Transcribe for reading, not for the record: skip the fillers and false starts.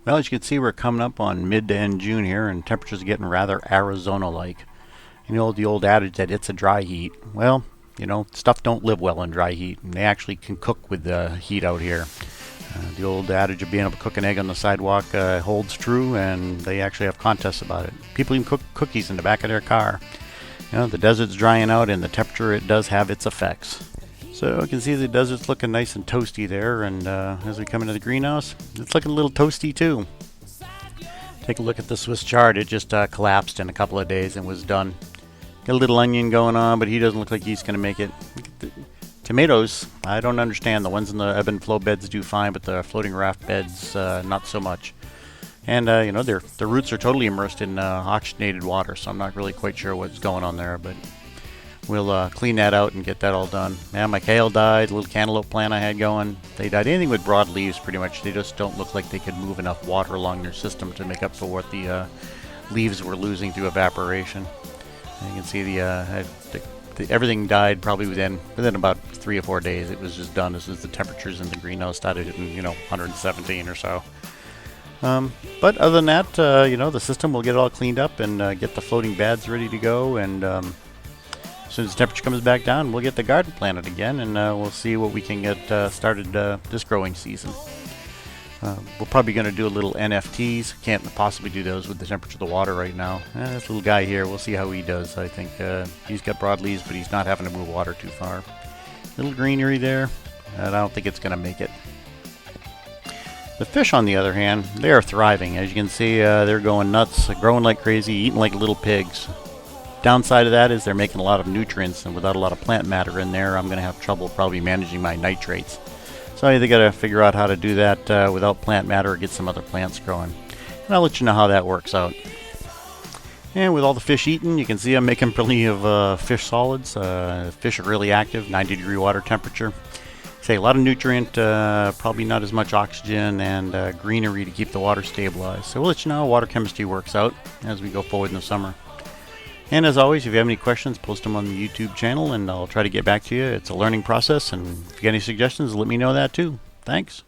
Well, as you can see, we're coming up on mid to end June here, and temperatures are getting rather Arizona-like. You know the old adage that it's a dry heat. Well, stuff don't live well in dry heat, and they actually can cook with the heat out here. The old adage of being able to cook an egg on the sidewalk holds true, and they actually have contests about it. People even cook cookies in the back of their car. The desert's drying out, and the temperature, it does have its effects. So you can see the desert's looking nice and toasty there, and as we come into the greenhouse, it's looking a little toasty too. Take a look at the Swiss chard. It just collapsed in a couple of days and was done. Got a little onion going on, but he doesn't look like he's going to make it. Tomatoes, I don't understand. The ones in the ebb and flow beds do fine, but the floating raft beds, not so much. And their roots are totally immersed in oxygenated water, so I'm not really quite sure what's going on there, but we'll clean that out and get that all done. Yeah, my kale died. The little cantaloupe plant I had going, they died. Anything with broad leaves, pretty much, they just don't look like they could move enough water along their system to make up for what the leaves were losing through evaporation. And you can see everything died probably within about 3 or 4 days. It was just done as the temperatures in the greenhouse started hitting 117 or so. But other than that, the system will get it all cleaned up and get the floating beds ready to go. And as soon as the temperature comes back down, we'll get the garden planted again, and we'll see what we can get started this growing season. We're probably going to do a little NFTs. Can't possibly do those with the temperature of the water right now. This little guy here, we'll see how he does. I think he's got broad leaves, but he's not having to move water too far. Little greenery there, and I don't think it's going to make it. The fish, on the other hand, they are thriving. As you can see, they're going nuts, growing like crazy, eating like little pigs. Downside of that is they're making a lot of nutrients, and without a lot of plant matter in there, I'm going to have trouble probably managing my nitrates. So I either got to figure out how to do that without plant matter or get some other plants growing. And I'll let you know how that works out. And with all the fish eaten, you can see I'm making plenty of fish solids. Fish are really active, 90-degree water temperature. Say a lot of nutrient, probably not as much oxygen, and greenery to keep the water stabilized. So we'll let you know how water chemistry works out as we go forward in the summer. And as always, if you have any questions, post them on the YouTube channel, and I'll try to get back to you. It's a learning process, and if you got any suggestions, let me know that too. Thanks.